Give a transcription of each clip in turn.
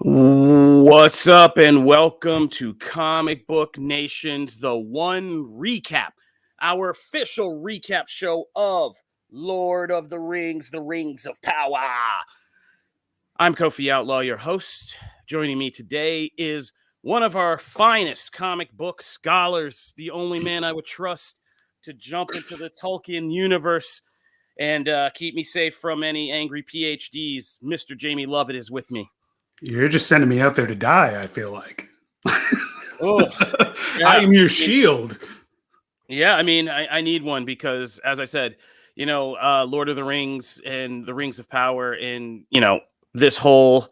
What's up, and welcome to Comic Book Nation's The One Recap, our official recap show of Lord of the Rings, The Rings of Power. I'm Kofi Outlaw, your host. Joining me today is one of our finest comic book scholars, the only man I would trust to jump into the Tolkien universe and keep me safe from any angry PhDs. Mr. Jamie Lovett is with me. You're just sending me out there to die, I feel like. Oh, yeah. I am your shield. Yeah, I mean, I need one because, as I said, Lord of the Rings and the Rings of Power and, this whole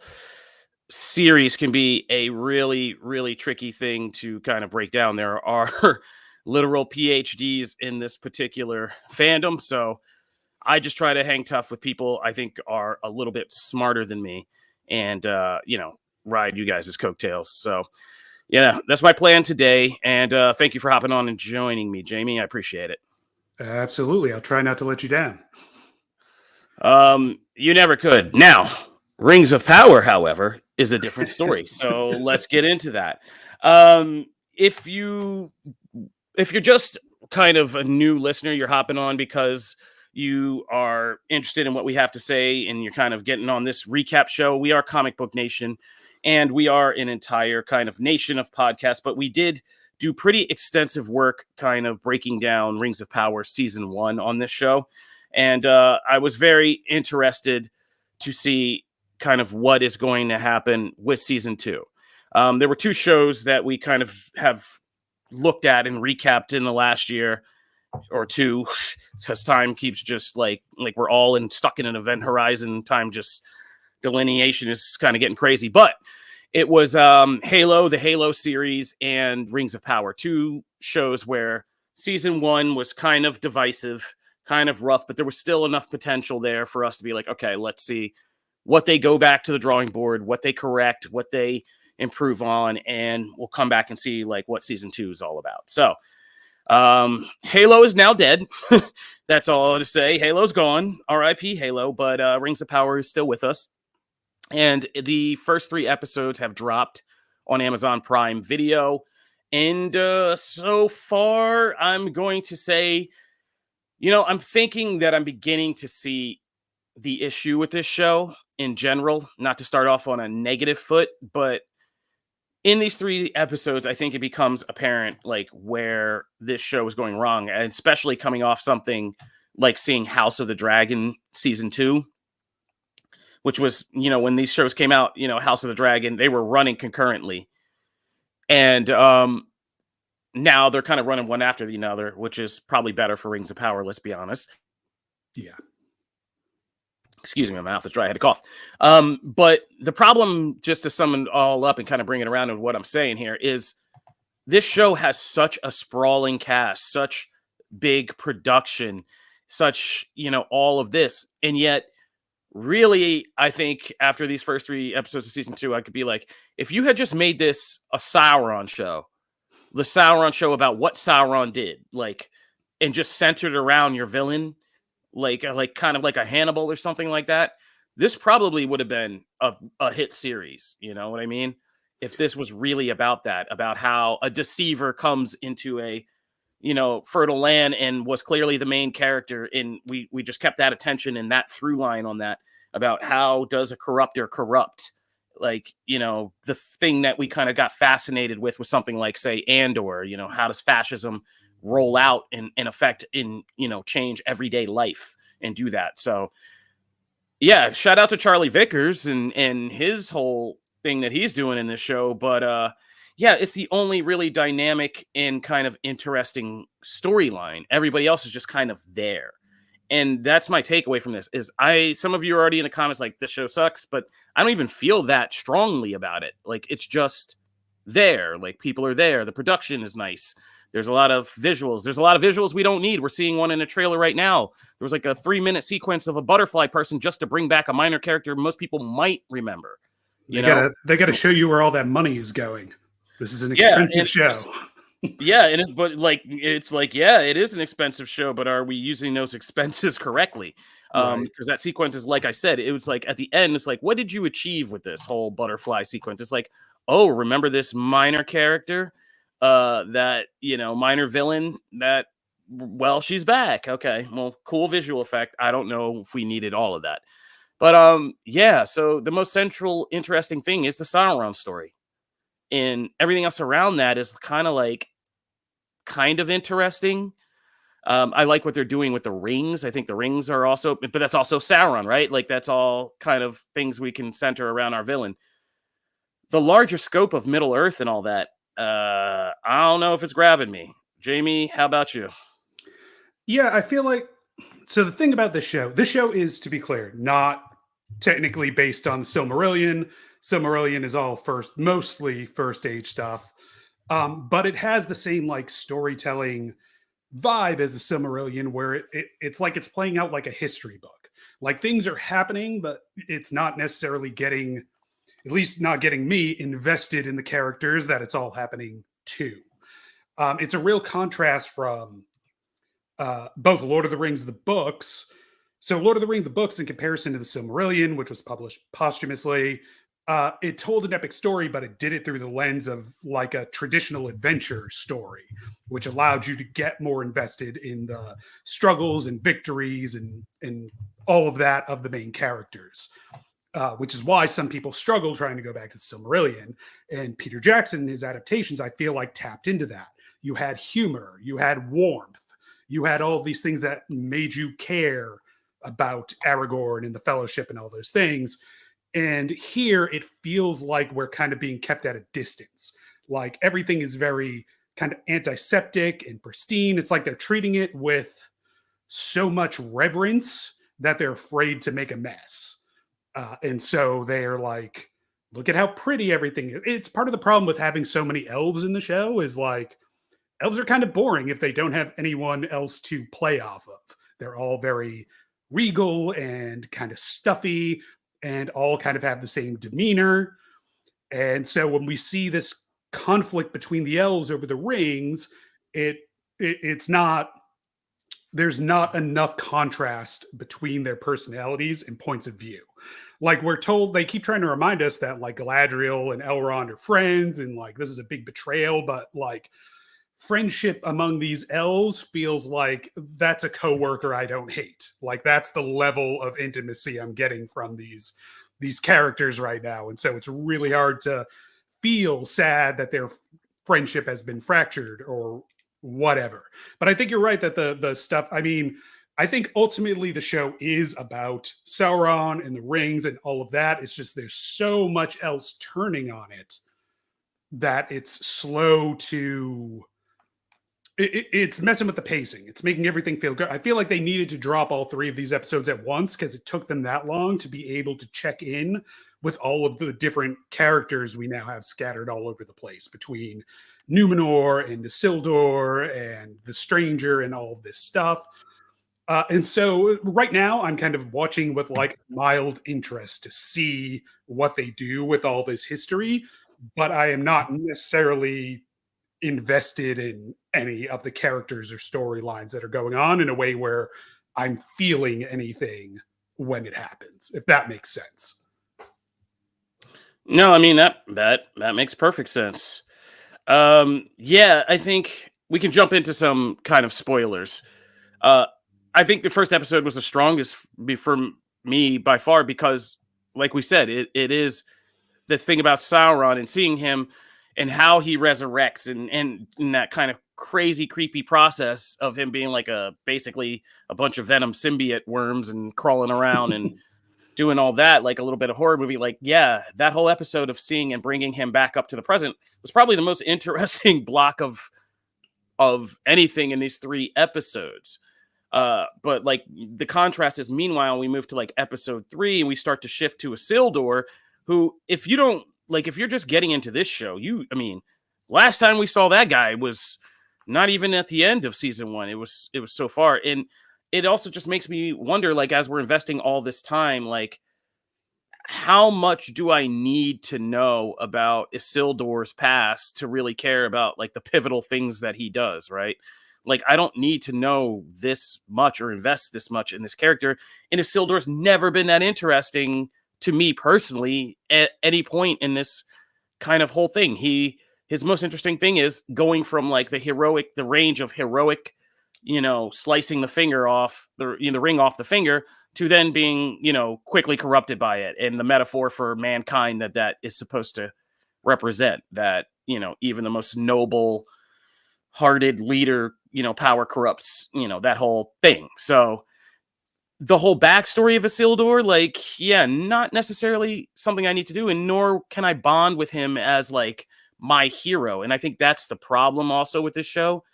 series can be a really, really tricky thing to kind of break down. There are literal PhDs in this particular fandom. So I just try to hang tough with people I think are a little bit smarter than me and, ride you guys' coattails. So, yeah, that's my plan today. And thank you for hopping on and joining me, Jamie. I appreciate it. Absolutely. I'll try not to let you down. You never could. Now, Rings of Power, however, is a different story. So let's get into that. If you're just kind of a new listener, you're hopping on because you are interested in what we have to say and you're kind of getting on this recap show. We are Comic Book Nation, and we are an entire kind of nation of podcasts, but we did do pretty extensive work kind of breaking down Rings of Power Season 1 on this show. And I was very interested to see kind of what is going to happen with Season 2. There were two shows that we kind of have looked at and recapped in the last year or two, because time keeps just like we're all stuck in an event horizon. Time just delineation is kind of getting crazy, but it was Halo, the Halo series, and Rings of Power, two shows where Season 1 was kind of divisive, kind of rough, but there was still enough potential there for us to be like, okay, let's see what they go back to the drawing board, what they correct, what they improve on, and we'll come back and see like what Season 2 is all about. So Halo is now dead. That's all to say. Halo's gone. R.I.P. Halo, but Rings of Power is still with us. And the first 3 episodes have dropped on Amazon Prime Video. And so far, I'm going to say, I'm thinking that I'm beginning to see the issue with this show in general, not to start off on a negative foot, but in these 3 episodes, I think it becomes apparent like where this show is going wrong, and especially coming off something like seeing House of the Dragon Season 2, which was, when these shows came out, House of the Dragon, they were running concurrently. And now they're kind of running one after the other, which is probably better for Rings of Power, let's be honest. Yeah. Excuse me, my mouth is dry. I had a cough. But the problem, just to sum it all up and kind of bring it around to what I'm saying here, is this show has such a sprawling cast, such big production, such, all of this. And yet, really, I think after these first 3 episodes of Season 2, I could be like, if you had just made this a Sauron show, the Sauron show about what Sauron did, and just centered around your villain, like kind of like a Hannibal or something like that, this probably would have been a hit series. You know what I mean? If this was really about that, about how a deceiver comes into a, fertile land and was clearly the main character. And we just kept that attention and that through line on that about how does a corruptor corrupt, the thing that we kind of got fascinated with was something like, say, Andor, how does fascism roll out and affect in, change everyday life and do that. So yeah, shout out to Charlie Vickers and his whole thing that he's doing in this show. But yeah, it's the only really dynamic and kind of interesting storyline. Everybody else is just kind of there. And that's my takeaway from this is some of you are already in the comments like this show sucks, but I don't even feel that strongly about it. Like it's just there, like people are there. The production is nice. There's a lot of visuals. There's a lot of visuals we don't need. We're seeing one in a trailer right now. There was like a 3-minute sequence of a butterfly person just to bring back a minor character most people might remember. They gotta show you where all that money is going. This is an expensive show. Yeah, it is an expensive show, but are we using those expenses correctly? Right. Because that sequence is, like I said, it was like at the end, it's like, what did you achieve with this whole butterfly sequence? It's like, oh, remember this minor character, that, minor villain that, well, she's back. Okay, well, cool visual effect. I don't know if we needed all of that. But yeah, so the most central interesting thing is the Sauron story. And everything else around that is kind of interesting. I like what they're doing with the rings. I think the rings are also, but that's also Sauron, right? Like that's all kind of things we can center around our villain. The larger scope of Middle Earth and all that, I don't know if it's grabbing me. Jamie, how about you? Yeah, I feel like so the thing about this show is, to be clear, not technically based on the Silmarillion. Silmarillion is all mostly first age stuff. But it has the same like storytelling vibe as the Silmarillion, where it's like it's playing out like a history book. Like things are happening, but it's not necessarily getting, at least not getting me invested in the characters that it's all happening to. It's a real contrast from both Lord of the Rings, the books. So, Lord of the Rings, the books, in comparison to the Silmarillion, which was published posthumously, it told an epic story, but it did it through the lens of like a traditional adventure story, which allowed you to get more invested in the struggles and victories and all of that of the main characters. Which is why some people struggle trying to go back to Silmarillion. And Peter Jackson, his adaptations, I feel like tapped into that. You had humor, you had warmth, you had all of these things that made you care about Aragorn and the Fellowship and all those things. And here it feels like we're kind of being kept at a distance. Like everything is very kind of antiseptic and pristine. It's like they're treating it with so much reverence that they're afraid to make a mess. And so they're like, look at how pretty everything is. It's part of the problem with having so many elves in the show is like, elves are kind of boring if they don't have anyone else to play off of. They're all very regal and kind of stuffy and all kind of have the same demeanor. And so when we see this conflict between the elves over the rings, it's not, there's not enough contrast between their personalities and points of view. Like we're told, they keep trying to remind us that like Galadriel and Elrond are friends and like this is a big betrayal, but like friendship among these elves feels like that's a coworker I don't hate. Like that's the level of intimacy I'm getting from these characters right now. And so it's really hard to feel sad that their friendship has been fractured or whatever. But I think you're right that the stuff, I mean, I think ultimately the show is about Sauron and the rings and all of that. It's just there's so much else turning on it that it's slow to it's messing with the pacing. It's making everything feel good. I feel like they needed to drop all three of these episodes at once because it took them that long to be able to check in with all of the different characters we now have scattered all over the place between Numenor and Isildur and the Stranger and all of this stuff. And so right now I'm kind of watching with like mild interest to see what they do with all this history, but I am not necessarily invested in any of the characters or storylines that are going on in a way where I'm feeling anything when it happens, if that makes sense. No, I mean that makes perfect sense. Yeah, I think we can jump into some kind of spoilers. I think the first episode was the strongest for me by far because, like we said, it is the thing about Sauron and seeing him and how he resurrects and in that kind of crazy, creepy process of him being like basically a bunch of venom symbiote worms and crawling around and doing all that, like a little bit of horror movie. Like, yeah, that whole episode of seeing and bringing him back up to the present was probably the most interesting block of anything in these 3 episodes. But like the contrast is, meanwhile, we move to like episode 3 and we start to shift to Isildur, who, if you don't like, if you're just getting into this show, I mean, last time we saw that guy was not even at the end of season 1. It was so far. And it also just makes me wonder, like, as we're investing all this time, like, how much do I need to know about Isildur's past to really care about like the pivotal things that he does, right? Like, I don't need to know this much or invest this much in this character. And Isildur's never been that interesting to me personally at any point in this kind of whole thing. His most interesting thing is going from like the range of heroic, slicing the finger off the ring off the finger, to then being, quickly corrupted by it, and the metaphor for mankind that is supposed to represent, that, even the most noble hearted leader, power corrupts, that whole thing. So the whole backstory of Isildur, like, yeah, not necessarily something I need to do, and nor can I bond with him as like my hero. And I think that's the problem also with this show.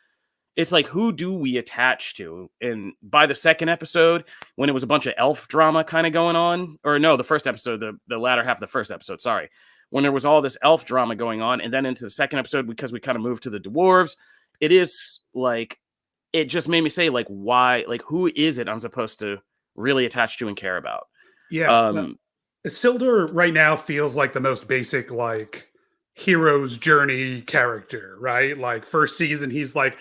It's like, who do we attach to? And by the second episode, when it was a bunch of elf drama kind of going on, or no, the first episode, the latter half of the first episode, sorry, when there was all this elf drama going on, and then into the second episode, because we kind of moved to the dwarves, it is like, it just made me say, like, why, like, who is it I'm supposed to really attach to and care about? Yeah. Isildur right now feels like the most basic, like, hero's journey character, right? Like, first season, he's like,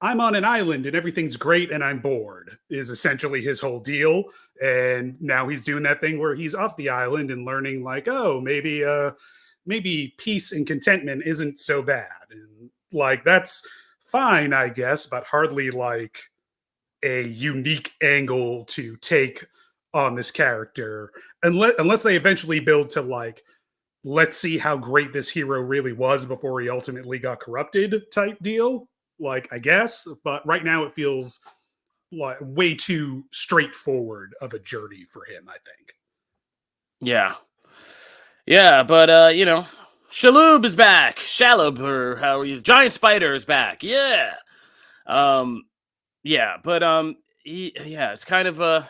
I'm on an island and everything's great and I'm bored, is essentially his whole deal. And now he's doing that thing where he's off the island and learning, like, oh, maybe peace and contentment isn't so bad. And like, that's fine, I guess, but hardly like a unique angle to take on this character, unless they eventually build to like, let's see how great this hero really was before he ultimately got corrupted type deal. Like, I guess, but right now it feels like way too straightforward of a journey for him, I think. Yeah, but Shalhoub is back. Shalhoub, or how are you? Giant Spider is back. Yeah. Yeah, but it's kind of a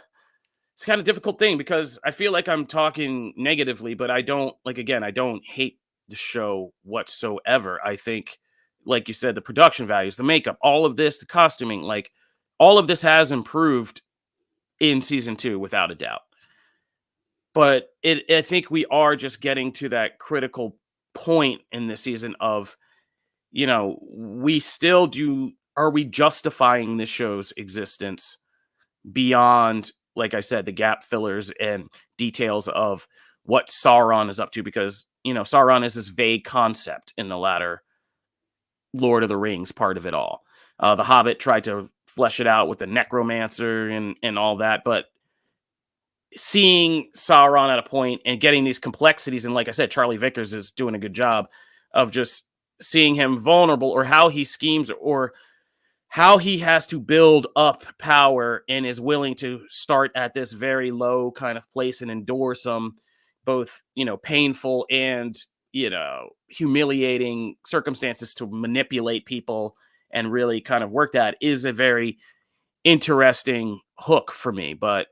difficult thing, because I feel like I'm talking negatively, but I don't, like, again, I don't hate the show whatsoever. I think, like you said, the production values, the makeup, all of this, the costuming, like, all of this has improved in season 2 without a doubt. But I think we are just getting to that critical point in this season of, we still do, are we justifying this show's existence beyond, like I said, the gap fillers and details of what Sauron is up to? Because, Sauron is this vague concept in the latter Lord of the Rings part of it all. The Hobbit tried to flesh it out with the necromancer and all that, but seeing Sauron at a point and getting these complexities, and like I said, Charlie Vickers is doing a good job of just seeing him vulnerable, or how he schemes, or how he has to build up power and is willing to start at this very low kind of place and endure some both, painful and, humiliating circumstances to manipulate people and really kind of work that, is a very interesting hook for me. But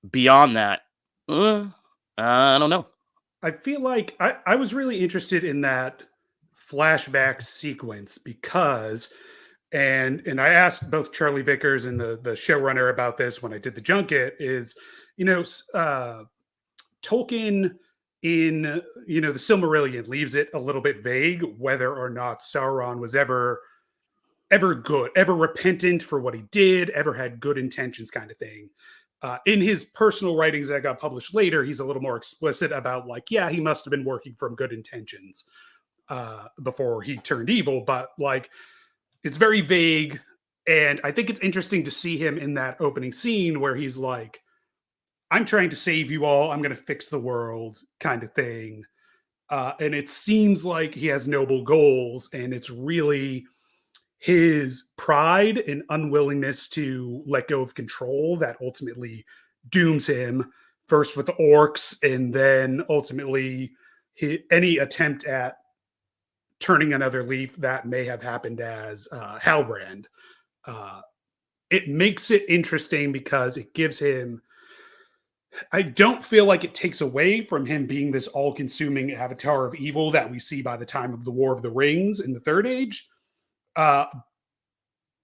beyond that, I don't know. I feel like I was really interested in that flashback sequence because, and I asked both Charlie Vickers and the showrunner about this when I did the junket, is, Tolkien in, the Silmarillion leaves it a little bit vague whether or not Sauron was ever good, ever repentant for what he did, ever had good intentions, kind of thing. In his personal writings that got published later, he's a little more explicit about, like, yeah, he must have been working from good intentions before he turned evil, but like, it's very vague. And I think it's interesting to see him in that opening scene where he's like, I'm trying to save you all, I'm going to fix the world, kind of thing. And it seems like he has noble goals, and it's really his pride and unwillingness to let go of control that ultimately dooms him, first with the orcs, and then ultimately any attempt at turning another leaf that may have happened as Halbrand. It makes it interesting because it gives him, I don't feel like it takes away from him being this all-consuming avatar of evil that we see by the time of the War of the Rings in the Third Age. But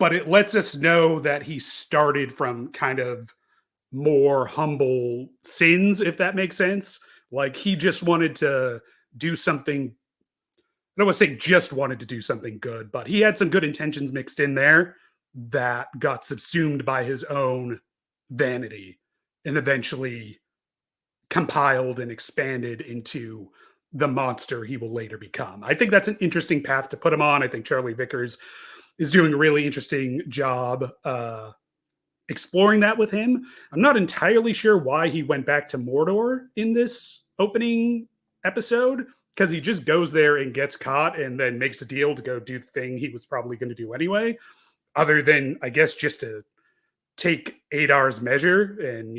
it lets us know that he started from kind of more humble sins, if that makes sense. Like, he just wanted to do something. I don't want to say just wanted to do something good, but he had some good intentions mixed in there that got subsumed by his own vanity and eventually compiled and expanded into the monster he will later become. I think that's an interesting path to put him on. I think Charlie Vickers is doing a really interesting job exploring that with him. I'm not entirely sure why he went back to Mordor in this opening episode, because he just goes there and gets caught and then makes a deal to go do the thing he was probably going to do anyway, other than, I guess, just to take Adar's measure and,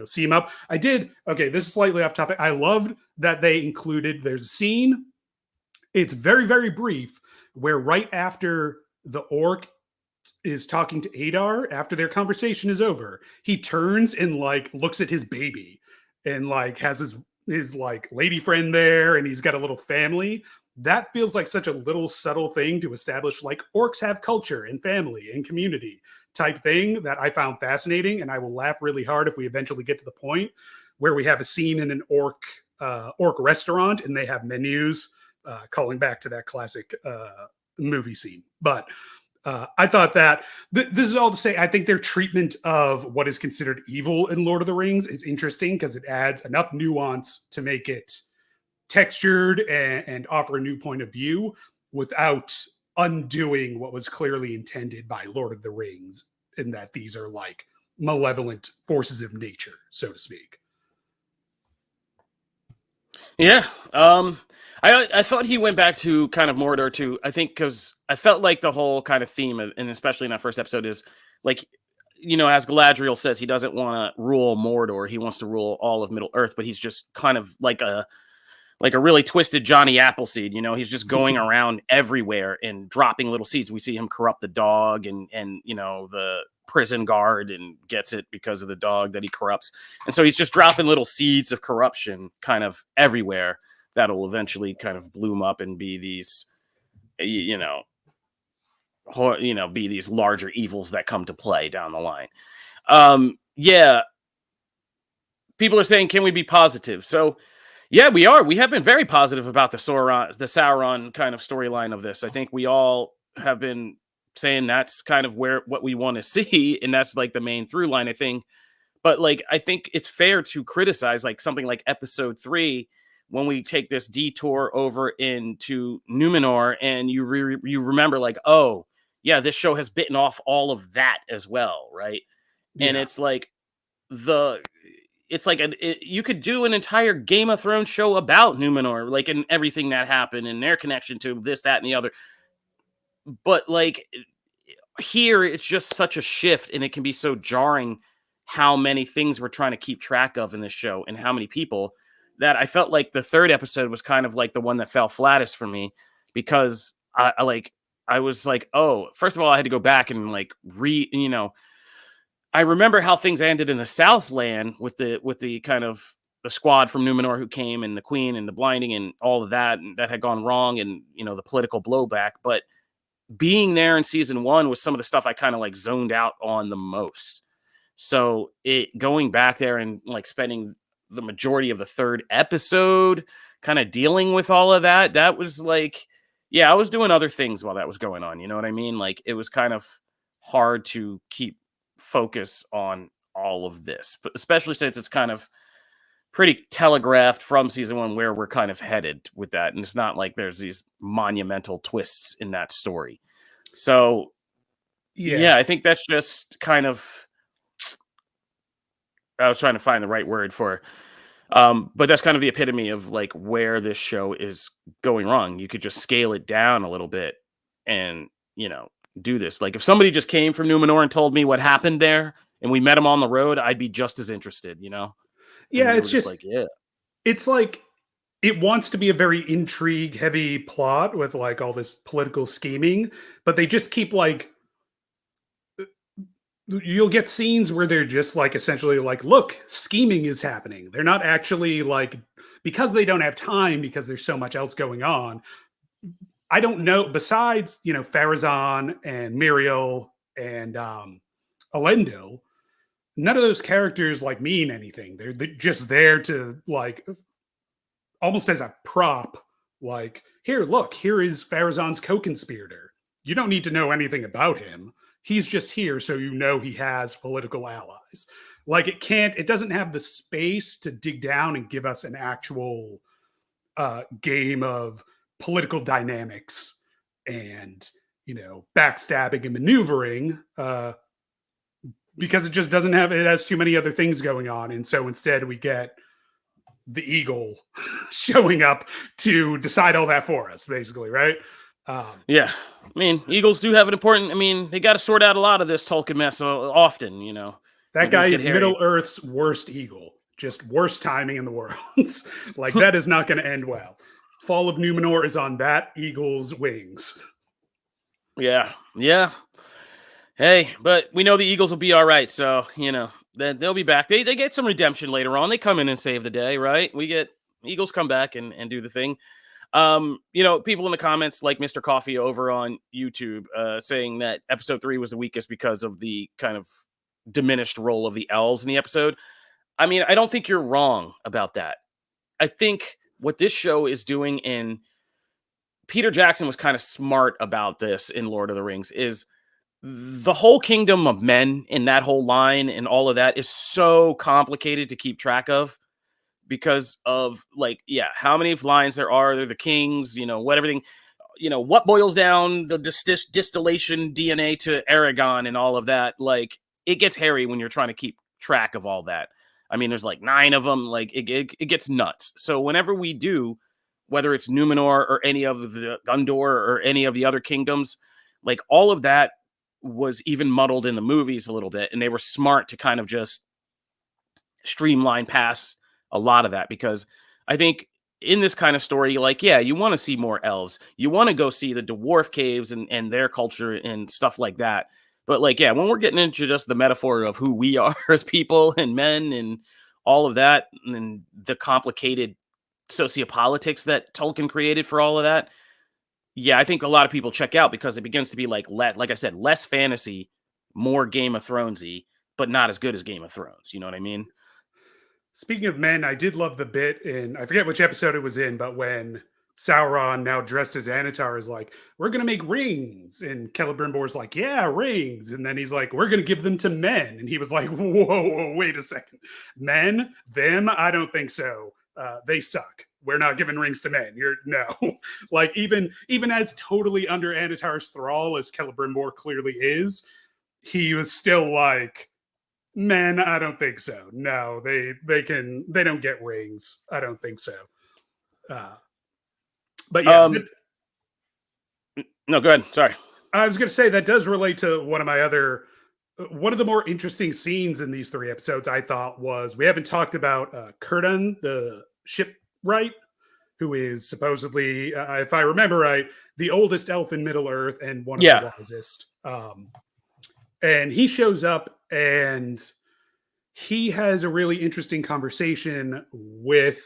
see him up. Okay, this is slightly off topic. I loved that they included, there's a scene, it's very, very brief, where right after the orc is talking to Adar, after their conversation is over, he turns and like looks at his baby and like has his like lady friend there, and he's got a little family. That feels like such a little subtle thing to establish like orcs have culture and family and community type thing that I found fascinating. And I will laugh really hard if we eventually get to the point where we have a scene in an orc restaurant and they have menus, calling back to that classic movie scene. But I thought that this is all to say, I think their treatment of what is considered evil in Lord of the Rings is interesting because it adds enough nuance to make it textured and offer a new point of view without undoing what was clearly intended by Lord of the Rings, in that these are like malevolent forces of nature, so to speak. Yeah. I thought he went back to kind of Mordor too. I think because I felt like the whole kind of theme, and especially in that first episode, is like, as Galadriel says, he doesn't want to rule Mordor. He wants to rule all of Middle Earth, but he's just kind of like a really twisted Johnny Appleseed. He's just going around everywhere and dropping little seeds. We see him corrupt the dog and the prison guard, and gets it because of the dog that he corrupts. And so he's just dropping little seeds of corruption kind of everywhere that'll eventually kind of bloom up and be these, be these larger evils that come to play down the line. Yeah. People are saying, can we be positive? So yeah, we are. We have been very positive about the Sauron kind of storyline of this. I think we all have been saying that's kind of what we want to see, and that's like the main through line, I think. But like, I think it's fair to criticize like something like episode 3 when we take this detour over into Numenor, and you remember like, oh yeah, this show has bitten off all of that as well, right? Yeah. And it's like you could do an entire Game of Thrones show about Numenor, like, and everything that happened and their connection to this, that, and the other. But like here, it's just such a shift, and it can be so jarring how many things we're trying to keep track of in this show and how many people, that I felt like the third episode was kind of like the one that fell flattest for me, because I was like, oh, first of all, I had to go back and like I remember how things ended in the Southland with the kind of the squad from Numenor who came, and the Queen and the blinding and all of that, and that had gone wrong, and the political blowback. But being there in season 1 was some of the stuff I kind of like zoned out on the most. So going back there and like spending the majority of the third episode kind of dealing with all of that was like, yeah, I was doing other things while that was going on. You know what I mean? Like, it was kind of hard to keep focus on all of this, but especially since it's kind of pretty telegraphed from season 1 where we're kind of headed with that. And it's not like there's these monumental twists in that story. So yeah, I think that's just kind of, I was trying to find the right word for, but that's kind of the epitome of like where this show is going wrong. You could just scale it down a little bit and, do this. Like, if somebody just came from Numenor and told me what happened there and we met him on the road, I'd be just as interested, Yeah, it's just like, yeah, it's like, it wants to be a very intrigue heavy plot with like all this political scheming, but they just keep like, you'll get scenes where they're just like essentially like, look, scheming is happening. They're not actually like, because they don't have time, because there's so much else going on. I don't know, besides, Pharazôn and Muriel and Elendil, none of those characters like mean anything. They're just there to like, almost as a prop, like, here is Pharazôn's co-conspirator. You don't need to know anything about him. he's just here, so he has political allies. Like it doesn't have the space to dig down and give us an actual game of political dynamics and backstabbing and maneuvering, because it has too many other things going on. And so instead we get the Eagle showing up to decide all that for us, basically, right? Yeah. I mean, Eagles do have an important, they got to sort out a lot of this Tolkien mess often, That guy is Middle Earth's worst Eagle. Just worst timing in the world. Like, that is not going to end well. Fall of Numenor is on that Eagle's wings. Yeah. Yeah. Hey, but we know the Eagles will be all right. So, they'll be back. They get some redemption later on. They come in and save the day, right? Eagles come back and do the thing. People in the comments, like Mr. Coffee over on YouTube, saying that episode 3 was the weakest because of the kind of diminished role of the elves in the episode. I mean, I don't think you're wrong about that. I think what this show is doing, and Peter Jackson was kind of smart about this in Lord of the Rings, is the whole kingdom of men in that whole line and all of that is so complicated to keep track of because of how many lines there are. They're the kings, what everything, what boils down the distillation DNA to Aragon and all of that. Like, it gets hairy when you're trying to keep track of all that. I mean, there's 9 of them. Like, it gets nuts. So whenever we do, whether it's Numenor or any of the Gondor or any of the other kingdoms, like, all of that was even muddled in the movies a little bit. And they were smart to kind of just streamline past a lot of that, because I think in this kind of story, you want to see more elves. You want to go see the dwarf caves and their culture and stuff like that. But when we're getting into just the metaphor of who we are as people and men and all of that, and the complicated sociopolitics that Tolkien created for all of that, I think a lot of people check out because it begins to be like I said, less fantasy, more Game of Thronesy, but not as good as Game of Thrones. You know what I mean? Speaking of men, I did love the bit in, I forget which episode it was in, but when Sauron, now dressed as Anatar, is like, we're going to make rings. And Celebrimbor's like, yeah, rings. And then he's like, we're going to give them to men. And he was like, whoa, wait a second. Men? Them? I don't think so. They suck. We're not giving rings to men. No. Like, even as totally under Anatar's thrall as Celebrimbor clearly is, he was still like, men, I don't think so. No, they don't get rings. I don't think so. But yeah. No, go ahead. Sorry. I was going to say that does relate to one of the more interesting scenes in these 3 episodes, I thought, was we haven't talked about Círdan, the shipwright, who is supposedly, if I remember right, the oldest elf in Middle Earth and one of the wisest. And he shows up and he has a really interesting conversation with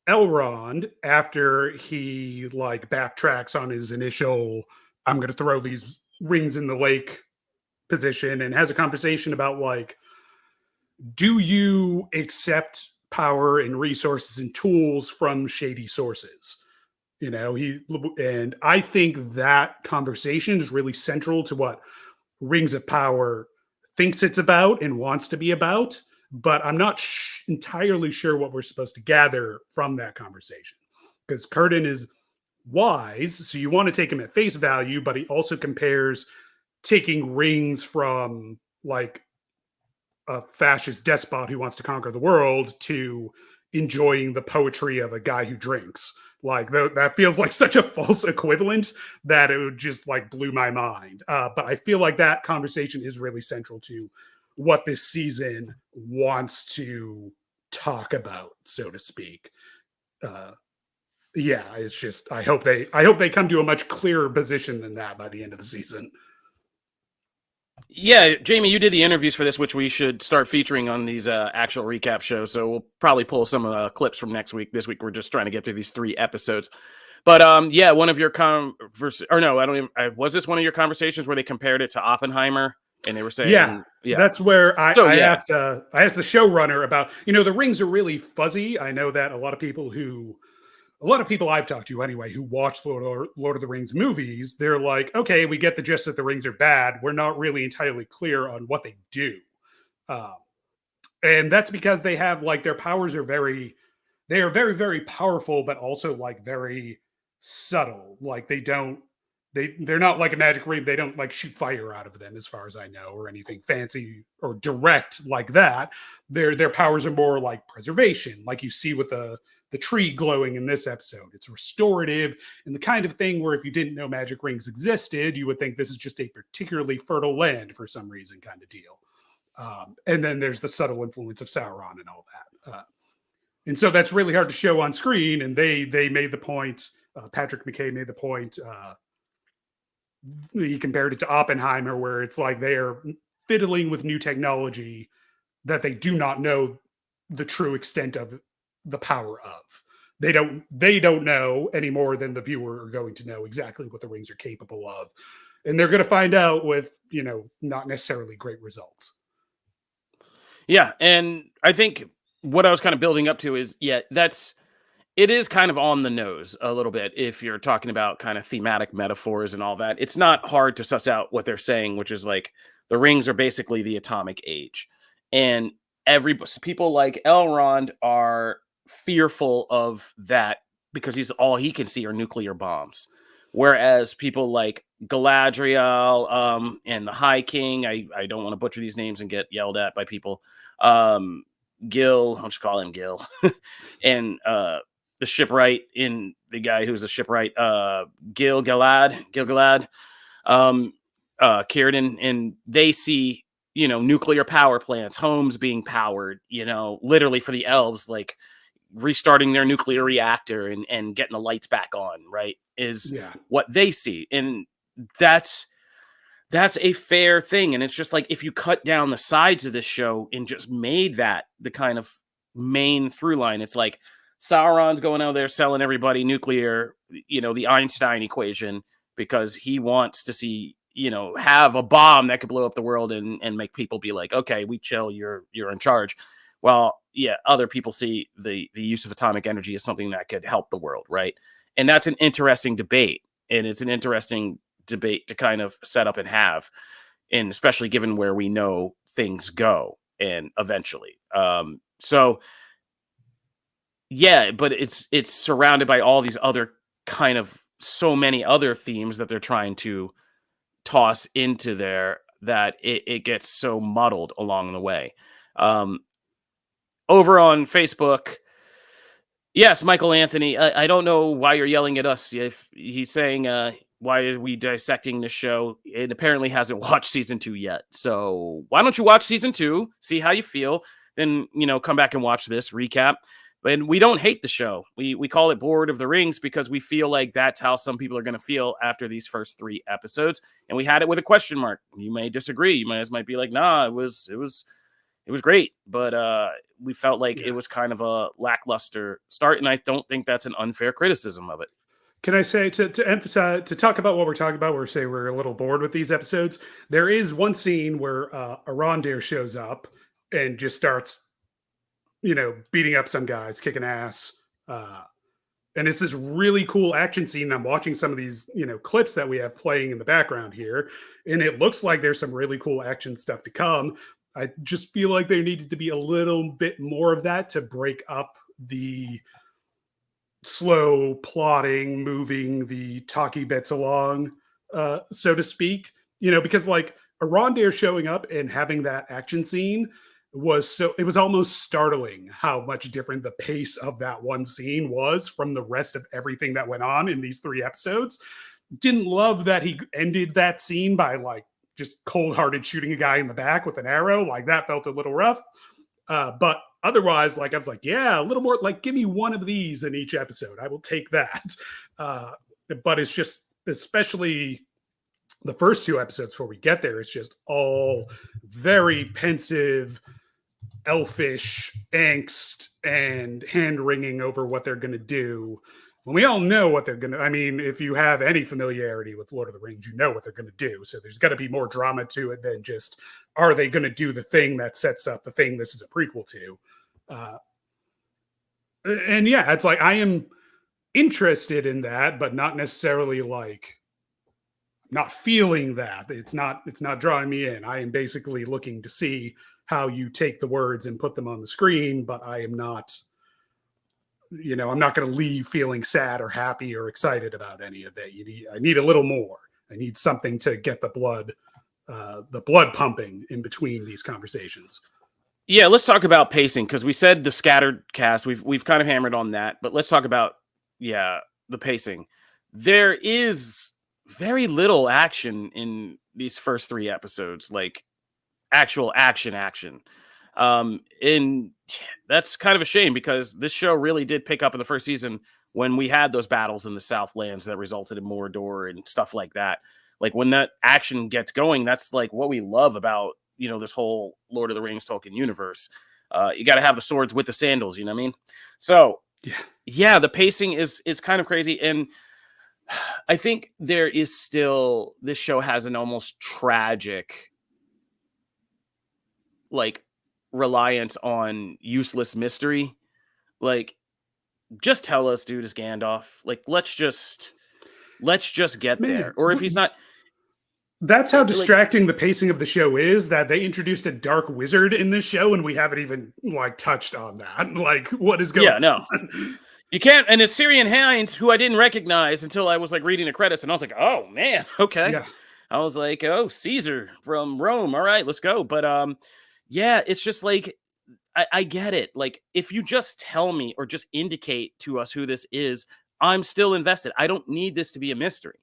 Elrond after he backtracks on his initial, I'm going to throw these rings in the lake position, and has a conversation about do you accept power and resources and tools from shady sources? And I think that conversation is really central to what Rings of Power thinks it's about and wants to be about, but I'm not entirely sure what we're supposed to gather from that conversation, because Círdan is wise, so you want to take him at face value, but he also compares taking rings from a fascist despot who wants to conquer the world to enjoying the poetry of a guy who drinks. That feels like such a false equivalent that it would just blew my mind. But I feel like that conversation is really central to what this season wants to talk about, so to speak. It's just, I hope they come to a much clearer position than that by the end of the season. Yeah, Jamie, you did the interviews for this, which we should start featuring on these actual recap shows. So we'll probably pull some clips from next week. This week, we're just trying to get through these 3 episodes. But one of your was this one of your conversations where they compared it to Oppenheimer and they were saying, yeah. That's where I asked the showrunner about, the rings are really fuzzy. I know that a lot of people who a lot of people I've talked to anyway who watch Lord of the Rings movies, they're like, okay, we get the gist that the rings are bad. We're not really entirely clear on what they do. Um, and that's because they have like their powers are they are very, very powerful, but also like very subtle. Like they're not like a magic ring. They don't like shoot fire out of them, as far as I know, or anything fancy or direct like that. Their powers are more like preservation, like you see with the tree glowing in this episode. It's restorative and the kind of thing where if you didn't know magic rings existed, you would think this is just a particularly fertile land for some reason kind of deal. And then there's the subtle influence of Sauron and all that. And so that's really hard to show on screen. And they made the point, Patrick McKay made the point, he compared it to Oppenheimer, where it's like they are fiddling with new technology that they do not know the true extent of the power of. They don't know any more than the viewer are going to know exactly what the rings are capable of. And they're going to find out with, not necessarily great results. Yeah. And I think what I was kind of building up to is, it is kind of on the nose a little bit if you're talking about kind of thematic metaphors and all that. It's not hard to suss out what they're saying, which is like the rings are basically the atomic age. And people like Elrond are fearful of that because all he can see are nuclear bombs. Whereas people like Galadriel and the High King, I don't want to butcher these names and get yelled at by people. Gil, I'll just call him Gil. And the shipwright in the guy who's a shipwright, Gil-galad, Círdan, and they see, nuclear power plants, homes being powered, literally for the elves, like restarting their nuclear reactor and getting the lights back on, right, is what they see. And that's a fair thing. And it's just like, if you cut down the sides of this show and just made that the kind of main through line, it's like Sauron's going out there selling everybody nuclear, the Einstein equation, because he wants to see, have a bomb that could blow up the world and make people be like, okay, we chill, you're in charge. Well, other people see the use of atomic energy as something that could help the world, right? And that's an interesting debate. And it's an interesting debate to kind of set up and have, and especially given where we know things go and eventually. But it's surrounded by all these other kind of so many other themes that they're trying to toss into there that it gets so muddled along the way. Over on Facebook, yes, Michael Anthony, I don't know why you're yelling at us. If he's saying, why are we dissecting this show? It apparently hasn't watched season 2 yet. So why don't you watch season 2, see how you feel, then, come back and watch this recap. And we don't hate the show. We call it Lord of the Rings because we feel like that's how some people are going to feel after these first 3 episodes. And we had it with a question mark. You may disagree. You might be like, nah, it was great. But we felt like it was kind of a lackluster start. And I don't think that's an unfair criticism of it. Can I say, to emphasize, to talk about what we're talking about, we're a little bored with these episodes. There is one scene where Arondir shows up and just starts, beating up some guys, kicking ass. And it's this really cool action scene. I'm watching some of these, clips that we have playing in the background here. And it looks like there's some really cool action stuff to come. I just feel like there needed to be a little bit more of that to break up the slow plotting, moving the talky bits along, so to speak. Because like Arondir showing up and having that action scene it was almost startling how much different the pace of that one scene was from the rest of everything that went on in these 3 episodes. Didn't love that he ended that scene by like just cold-hearted shooting a guy in the back with an arrow. Like that felt a little rough. But otherwise, like I was like, yeah, a little more, like give me one of these in each episode. I will take that. But it's just, especially the first 2 episodes before we get there, it's just all very pensive, elfish angst and hand-wringing over what they're going to do. When we all know what they're going to, I mean, if you have any familiarity with Lord of the Rings, you know what they're going to do. So there's got to be more drama to it than just, are they going to do the thing that sets up the thing this is a prequel to? And yeah, it's like, I am interested in that, but not necessarily like not feeling that. It's not drawing me in. I am basically looking to see how you take the words and put them on the screen, but I am not, I'm not going to leave feeling sad or happy or excited about any of it. I need a little more. I need something to get the blood pumping in between these conversations. Yeah, let's talk about pacing, because we said the scattered cast. We've kind of hammered on that, but let's talk about the pacing. There is very little action in these first 3 episodes, like actual action. And that's kind of a shame, because this show really did pick up in the first season when we had those battles in the Southlands that resulted in Mordor and stuff like that. Like when that action gets going, that's like what we love about, this whole Lord of the Rings Tolkien universe. You got to have the swords with the sandals, you know what I mean? So yeah, the pacing is kind of crazy. And I think there is still, this show has an almost tragic, like, reliance on useless mystery. Like, just tell us, dude, is Gandalf. Like, let's just get there. Or if he's not. That's how distracting the pacing of the show is, that they introduced a dark wizard in this show and we haven't even like touched on that. Like, what is going on? No. You can't. And it's Syrian Hines, who I didn't recognize until I was like reading the credits, and I was like, oh man, okay. Yeah. I was like, oh, Caesar from Rome. All right, let's go. But yeah, it's just like, I get it. Like, if you just tell me or just indicate to us who this is, I'm still invested. I don't need this to be a mystery.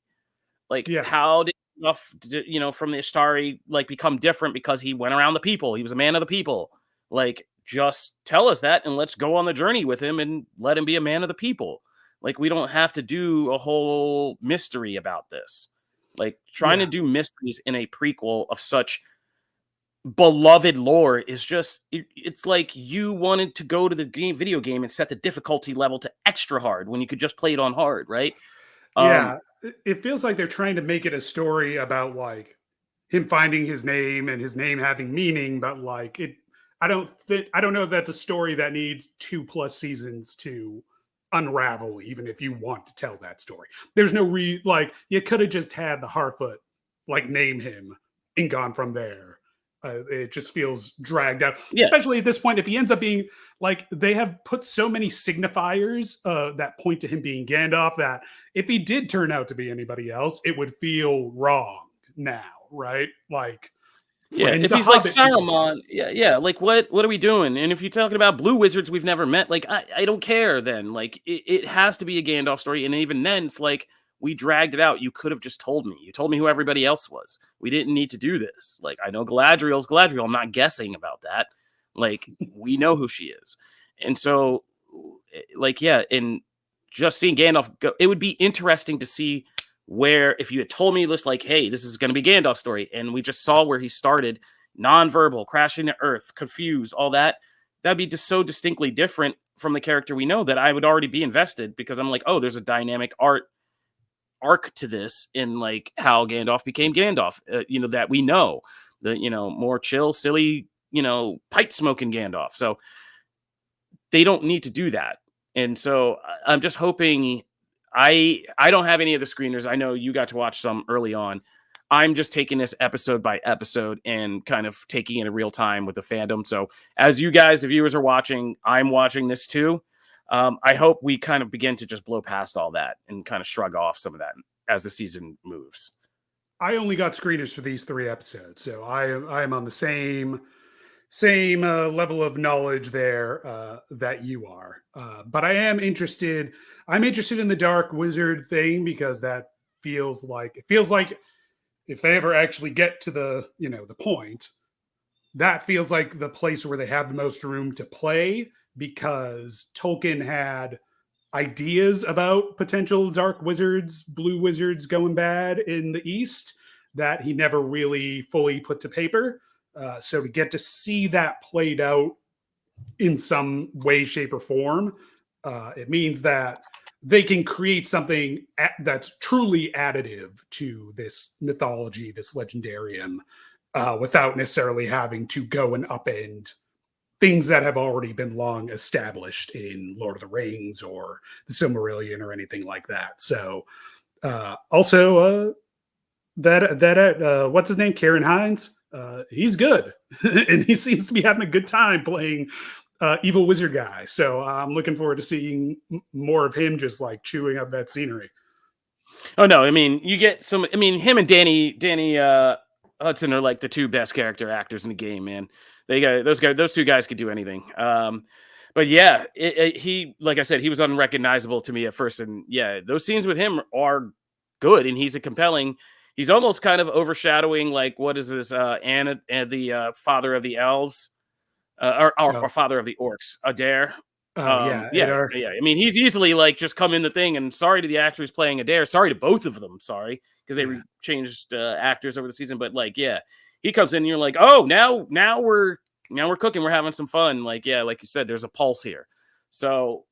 Like, how did from the Ishtari like become different because he went around the people? He was a man of the people. Like, just tell us that and let's go on the journey with him and let him be a man of the people. Like, we don't have to do a whole mystery about this. Like, trying to do mysteries in a prequel of such beloved lore is just, it's like you wanted to go to the video game and set the difficulty level to extra hard when you could just play it on hard, right? It feels like they're trying to make it a story about like him finding his name and his name having meaning, but like I don't know that the story that needs 2+ seasons to unravel, even if you want to tell that story. There's no like, you could have just had the Harfoot like name him and gone from there. It just feels dragged out, especially at this point. If he ends up being like, they have put so many signifiers that point to him being Gandalf, that if he did turn out to be anybody else, it would feel wrong now, right? Like, if he's like Saruman, like what are we doing? And if you're talking about blue wizards we've never met, like I don't care then. Like, it has to be a Gandalf story, and even then it's like, we dragged it out. You could have just told me. You told me who everybody else was. We didn't need to do this. Like, I know Galadriel's Galadriel. I'm not guessing about that. Like, we know who she is. And so, like, and just seeing Gandalf go, it would be interesting to see where, if you had told me this, like, hey, this is going to be Gandalf's story, and we just saw where he started, nonverbal, crashing to earth, confused, all that, that'd be just so distinctly different from the character we know that I would already be invested, because I'm like, oh, there's a dynamic arc to this in like how Gandalf became Gandalf, that we know, the more chill, silly, pipe smoking Gandalf. So they don't need to do that. And so I'm just hoping, I don't have any of the screeners. I know you got to watch some early on. I'm just taking this episode by episode and kind of taking it in real time with the fandom. So as you guys, the viewers, are watching, I'm watching this too. I hope we kind of begin to just blow past all that and kind of shrug off some of that as the season moves. I only got screeners for these 3 episodes, so I am on the same level of knowledge there that you are. But I am interested. I'm interested in the Dark Wizard thing, because it feels like if they ever actually get to the point, that feels like the place where they have the most room to play, because Tolkien had ideas about potential dark wizards, blue wizards going bad in the East that he never really fully put to paper. So to get to see that played out in some way, shape, or form, it means that they can create something that's truly additive to this mythology, this legendarium, without necessarily having to go and upend things that have already been long established in Lord of the Rings or the Silmarillion or anything like that. So also what's his name, Karen Hines, he's good and he seems to be having a good time playing evil wizard guy. So I'm looking forward to seeing more of him just like chewing up that scenery. Oh no, I mean you get some. I mean him and Danny Hudson are like the two best character actors in the game, man. They got those two guys could do anything. But yeah, he like I said, he was unrecognizable to me at first, and yeah, those scenes with him are good, and he's a compelling. He's almost kind of overshadowing like what is this Anna and the father of the elves, or Oh, father of the orcs, Adair. yeah, it Yeah, are. yeah. I mean, he's easily like just come in the thing. And sorry to the actor who's playing Adair. Sorry to both of them. Sorry because they Yeah. changed actors over the season. But like, yeah, he comes in and you're like, oh, now we're cooking. We're having some fun. Like, yeah, like you said, there's a pulse here. So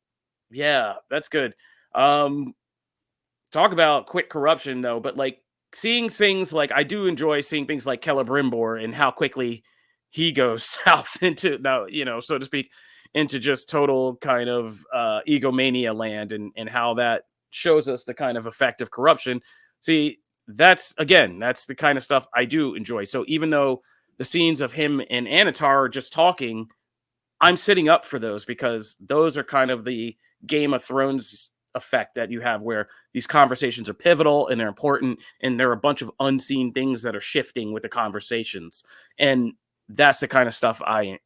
yeah, that's good. Um, Talk about quick corruption though, but like seeing things like I do enjoy seeing things like Celebrimbor and how quickly he goes south into now, so to speak, into just total kind of egomania land and how that shows us the kind of effect of corruption. See, that's the kind of stuff I do enjoy. So even though the scenes of him and Anatar are just talking, I'm sitting up for those because those are kind of the Game of Thrones effect that you have where these conversations are pivotal and they're important and there are a bunch of unseen things that are shifting with the conversations. And that's the kind of stuff I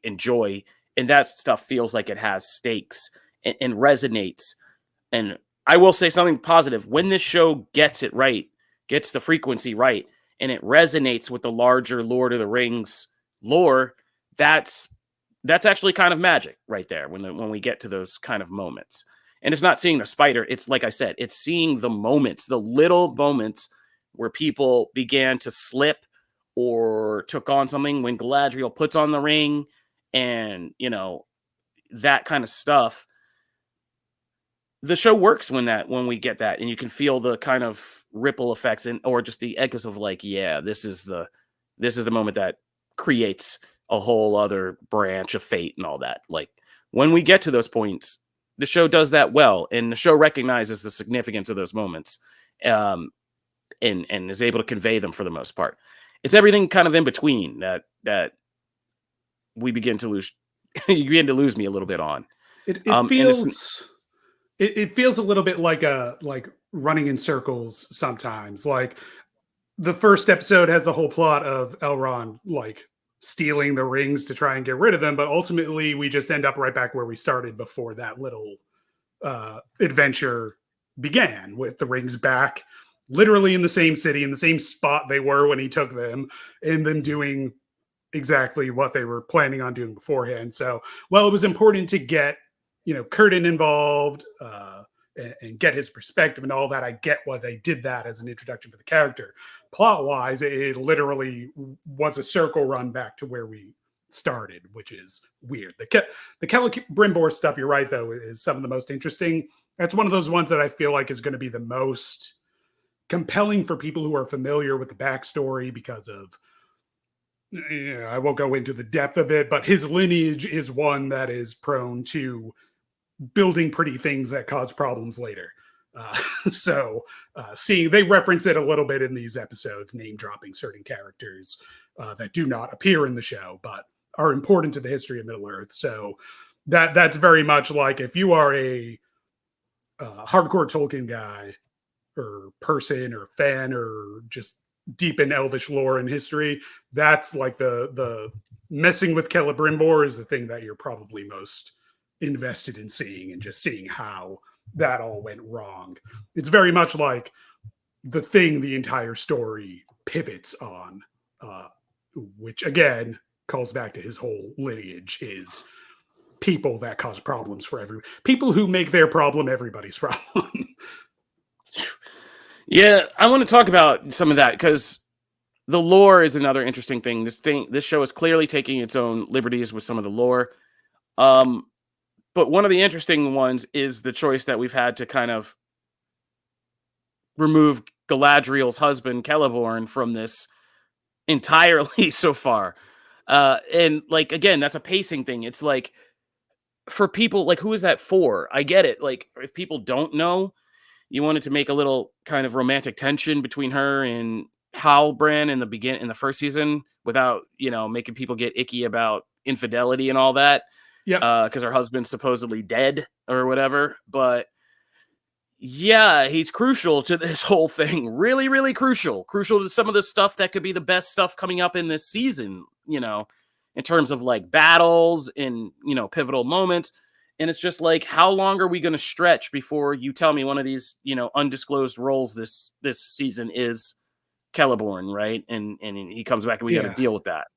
enjoy, and that stuff feels like it has stakes and resonates. And I will say something positive: when this show gets it right, gets the frequency right, and it resonates with the larger Lord of the Rings lore, that's actually kind of magic right there when we get to those kind of moments. And it's not seeing the spider, it's like I said, it's seeing the moments, the little moments where people began to slip or took on something when Galadriel puts on the ring, and that kind of stuff. The show works when we get that, and you can feel the kind of ripple effects and or just the echoes of like, yeah, this is the moment that creates a whole other branch of fate and all that. Like when we get to those points, the show does that well, and the show recognizes the significance of those moments, um, and is able to convey them for the most part. It's everything kind of in between that we begin to lose. You begin to lose me a little bit on. It And it's feels it feels a little bit like running in circles sometimes. Like the first episode has the whole plot of Elrond like stealing the rings to try and get rid of them, but ultimately we just end up right back where we started before that little adventure began, with the rings back literally in the same city, in the same spot they were when he took them, and them doing exactly what they were planning on doing beforehand. So, well, it was important to get, Curtin involved and get his perspective and all that. I get why they did that as an introduction for the character. Plot wise, it literally was a circle run back to where we started, which is weird. The Celebrimbor stuff, you're right, though, is some of the most interesting. That's one of those ones that I feel like is going to be the most compelling for people who are familiar with the backstory because of, I won't go into the depth of it, but his lineage is one that is prone to building pretty things that cause problems later. Uh, seeing they reference it a little bit in these episodes, name dropping certain characters that do not appear in the show, but are important to the history of Middle Earth. So that's very much like if you are a hardcore Tolkien guy or person or fan or just deep in Elvish lore and history, that's like the messing with Celebrimbor is the thing that you're probably most invested in seeing, and just seeing how that all went wrong. It's very much like the thing the entire story pivots on, which again calls back to his whole lineage, is people that cause problems for every people who make their problem everybody's problem. Yeah, I want to talk about some of that because the lore is another interesting thing. This show is clearly taking its own liberties with some of the lore. But one of the interesting ones is the choice that we've had to kind of remove Galadriel's husband, Celeborn, from this entirely so far. And like, again, that's a pacing thing. It's like, for people, like, who is that for? I get it. Like, if people don't know, you wanted to make a little kind of romantic tension between her and Halbrand in the first season without, making people get icky about infidelity and all that, Yep. because her husband's supposedly dead or whatever. But yeah, he's crucial to this whole thing. Really, really crucial. Crucial to some of the stuff that could be the best stuff coming up in this season, in terms of like battles and, pivotal moments. And it's just like, how long are we going to stretch before you tell me one of these, undisclosed roles this season is Celeborn, right? And he comes back and we got to Yeah. deal with that.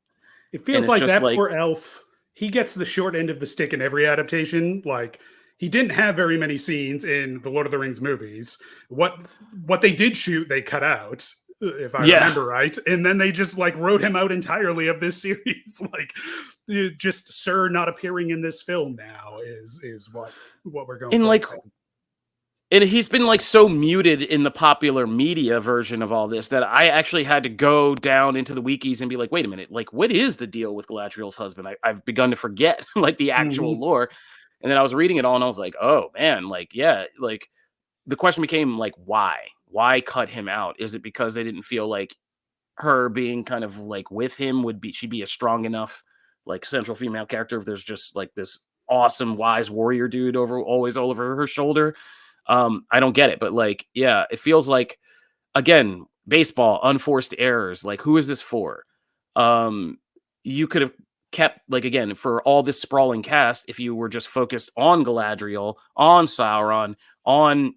It And feels it's like just that like, poor elf. He gets the short end of the stick in every adaptation. Like he didn't have very many scenes in the Lord of the Rings movies. What they did shoot, they cut out, if I yeah. remember right. And then they just like wrote him out entirely of this series. Like just Sir not appearing in this film now is what we're going And for. like, and he's been like so muted in the popular media version of all this that I actually had to go down into the wikis and be like, wait a minute, like, what is the deal with Galadriel's husband? I've begun to forget like the actual lore. And then I was reading it all and I was like, oh man, like, yeah, like the question became like, why? Why cut him out? Is it because they didn't feel like her being kind of like with him she'd be a strong enough like central female character if there's just like this awesome wise warrior dude always over her shoulder? I don't get it, but like, yeah, it feels like, again, baseball, unforced errors. Like, who is this for? You could have kept, like, again, for all this sprawling cast, if you were just focused on Galadriel, on Sauron, on,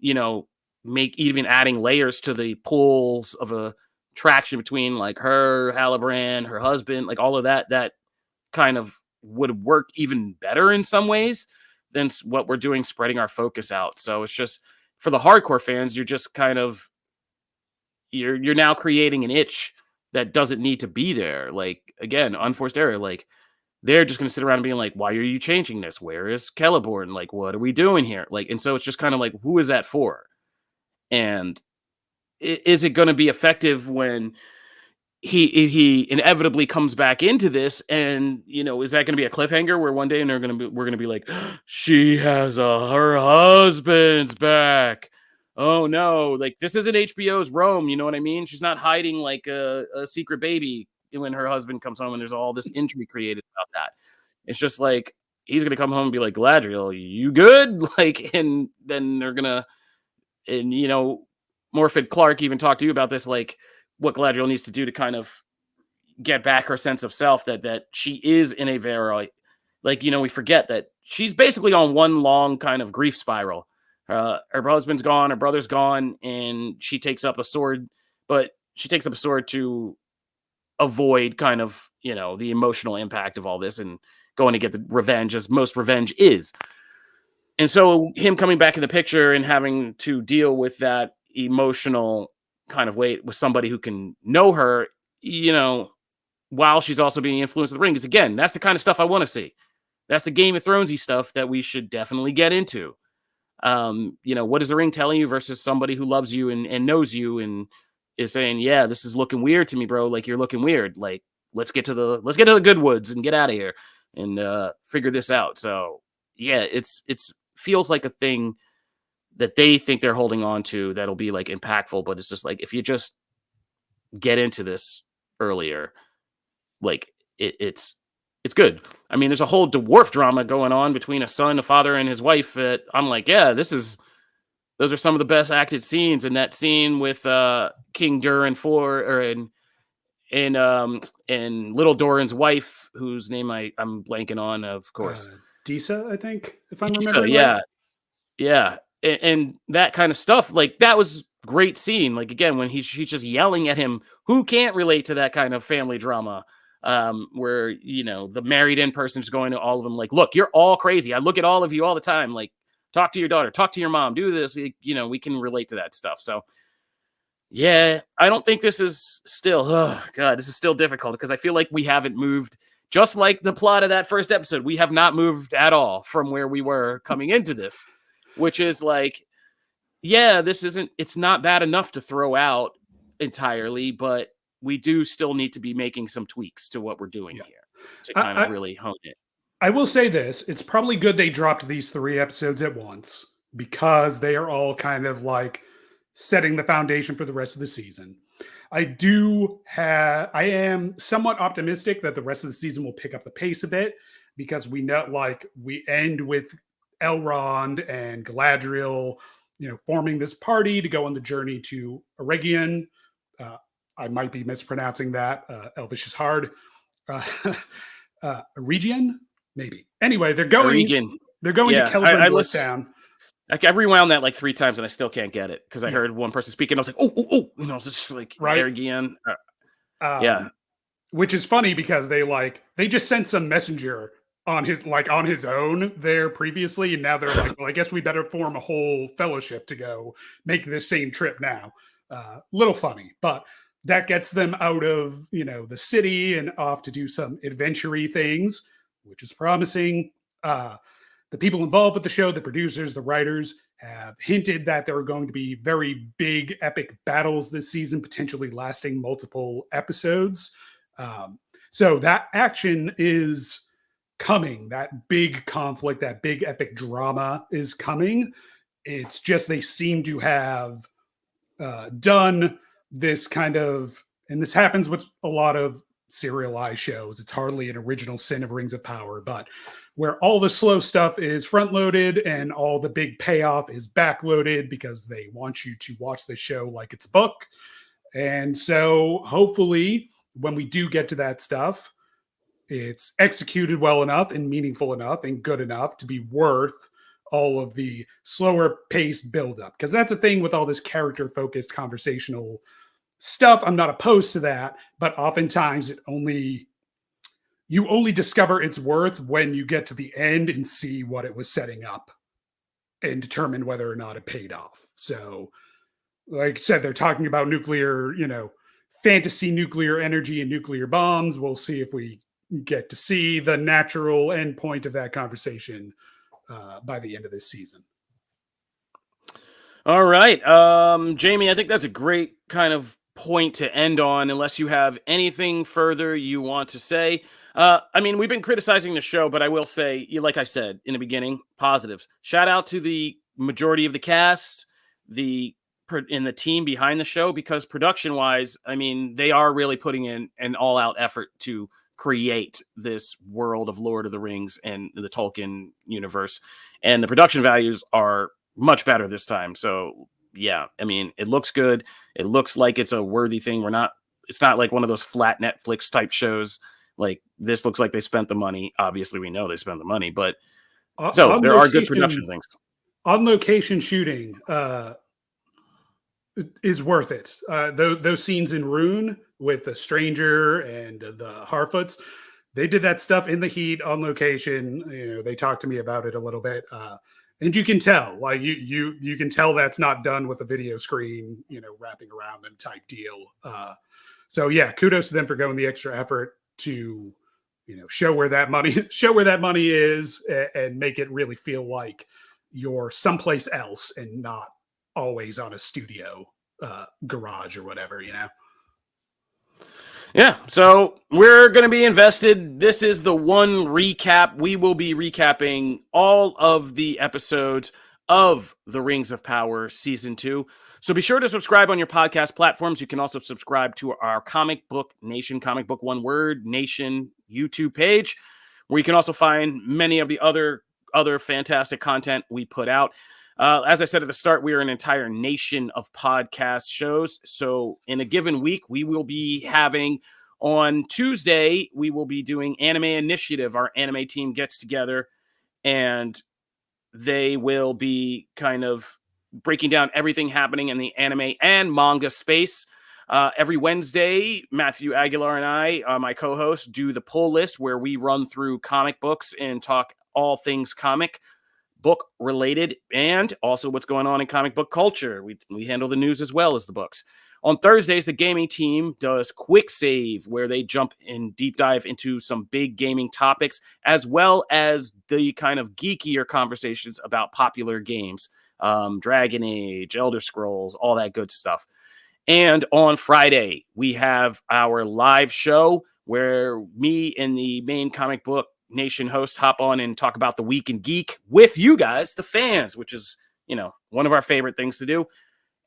make even adding layers to the pools of attraction between like her, Halbrand, her husband, like all of that kind of would work even better in some ways than what we're doing, spreading our focus out. So it's just, for the hardcore fans, you're just kind of, you're now creating an itch that doesn't need to be there. Like, again, unforced error. Like, they're just going to sit around and being like, why are you changing this? Where is Celeborn? Like, what are we doing here? Like, and so it's just kind of like, who is that for? And is it going to be effective when he inevitably comes back into this? And is that going to be a cliffhanger where one day we're going to be like, she has her husband's back? Oh no, like, this isn't HBO's Rome, you know what I mean? She's not hiding like a secret baby when her husband comes home and there's all this intrigue created about that. It's just like, he's going to come home and be like, Galadriel, you good? Like, and then they're going to, and Morfydd Clark even talked to you about this, like what Galadriel needs to do to kind of get back her sense of self, that she is in a very, like, we forget that she's basically on one long kind of grief spiral. Her husband's gone, her brother's gone, and she takes up a sword, but she takes up a sword to avoid kind of, the emotional impact of all this and going to get the revenge, as most revenge is. And so him coming back in the picture and having to deal with that emotional kind of weight with somebody who can know her, while she's also being influenced with the ring, is, again, that's the kind of stuff I want to see. That's the Game of Thronesy stuff that we should definitely get into. What is the ring telling you versus somebody who loves you and knows you and is saying, yeah, this is looking weird to me, bro. Like, you're looking weird. Like, let's get to the good woods and get out of here and figure this out. So yeah, it's feels like a thing that they think they're holding on to that'll be like impactful, but it's just like, if you just get into this earlier, like it's good. I mean, there's a whole dwarf drama going on between a son, a father, and his wife that I'm like, yeah, those are some of the best acted scenes. In that scene with King Durin and Little Doran's wife, whose name I'm blanking on, of course. Disa, I think, if I'm Disa, remembering yeah. right. Yeah. And that kind of stuff, like, that was great scene. Like, again, when she's just yelling at him, who can't relate to that kind of family drama? Where, the married in person's going to all of them, like, look, you're all crazy. I look at all of you all the time. Like, talk to your daughter, talk to your mom, do this. We can relate to that stuff. So yeah, I don't think this is still, oh God, this is still difficult because I feel like we haven't moved, just like the plot of that first episode. We have not moved at all from where we were coming into this, which is like, yeah, it's not bad enough to throw out entirely, but we do still need to be making some tweaks to what we're doing here. to kind of I, really hone it. I will say this: it's probably good they dropped these 3 episodes at once because they are all kind of like setting the foundation for the rest of the season. I am somewhat optimistic that the rest of the season will pick up the pace a bit because we know, like, we end with Elrond and Galadriel, forming this party to go on the journey to Eregion. Uh, I might be mispronouncing that. Elvish is hard. Uh, Eregion, maybe. Anyway, they're going. Regan, They're going to yeah, Celeborn I North listen. Town. Like, I rewound that like 3 times and I still can't get it because I Yeah. heard one person speaking. I was like, oh, it's just like Right. Aragian. Yeah. Which is funny because they just sent some messenger on his own there previously, and now they're like, well, I guess we better form a whole fellowship to go make this same trip now. Little funny, but that gets them out of the city and off to do some adventure-y things, which is promising. The people involved with the show, the producers, the writers, have hinted that there are going to be very big, epic battles this season, potentially lasting multiple episodes. So that action is coming. That big conflict, that big epic drama is coming. It's just they seem to have done this kind of, and this happens with a lot of serialized shows. It's hardly an original sin of Rings of Power, but where all the slow stuff is front loaded and all the big payoff is back loaded because they want you to watch the show like it's a book. And so hopefully when we do get to that stuff, it's executed well enough and meaningful enough and good enough to be worth all of the slower paced buildup. Because that's the thing with all this character focused conversational stuff. I'm not opposed to that, but oftentimes you only discover its worth when you get to the end and see what it was setting up and determine whether or not it paid off. So, like I said, they're talking about nuclear, fantasy nuclear energy and nuclear bombs. We'll see if we get to see the natural end point of that conversation by the end of this season. All right. Jamie, I think that's a great kind of point to end on, unless you have anything further you want to say. I mean, we've been criticizing the show, but I will say, like I said in the beginning, positives. Shout out to the majority of the cast, the team behind the show, because production-wise, I mean, they are really putting in an all-out effort to create this world of Lord of the Rings and the Tolkien universe, and the production values are much better this time. So yeah, I mean, it looks good. It looks like it's a worthy thing. It's not like one of those flat Netflix type shows. Like, this looks like they spent the money. Obviously, we know they spent the money, but so there are good production things. On location shooting is worth it. Those scenes in Rune with the Stranger and the Harfoots, they did that stuff in the heat on location. They talked to me about it a little bit. And you can tell, like you can tell that's not done with a video screen, wrapping around them type deal. So yeah, kudos to them for going the extra effort to, show where that money is and make it really feel like you're someplace else and not always on a studio garage or whatever, Yeah, so we're going to be invested. This is the one recap. We will be recapping all of the episodes of The Rings of Power Season 2. So be sure to subscribe on your podcast platforms. You can also subscribe to our Comic Book Nation, Comic Book One Word Nation YouTube page, where you can also find many of the other fantastic content we put out. As I said at the start, we are an entire nation of podcast shows. So in a given week, we will be having, on Tuesday, we will be doing Anime Initiative. Our anime team gets together and they will be kind of breaking down everything happening in the anime and manga space. Every Wednesday, Matthew Aguilar and I, my co-host, do the pull list where we run through comic books and talk all things comic book related, and also what's going on in comic book culture. We handle the news as well as the books. On Thursdays, the gaming team does Quick Save, where they jump in deep dive into some big gaming topics, as well as the kind of geekier conversations about popular games, Dragon Age, Elder Scrolls, all that good stuff. And on Friday, we have our live show where me and the main Comic Book Nation host hop on and talk about the week in geek with you guys, the fans, which is, one of our favorite things to do.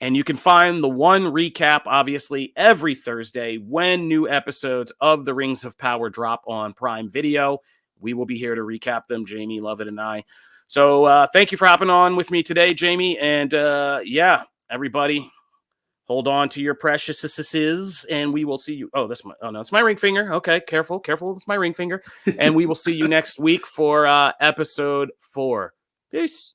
And you can find the one recap, obviously, every Thursday when new episodes of The Rings of Power drop on Prime Video. We will be here to recap them, Jamie, Lovett, and I. So thank you for hopping on with me today, Jamie. And everybody, hold on to your preciouses, and we will see you. It's my ring finger. Okay, careful with my ring finger. And we will see you next week for episode 4. Peace.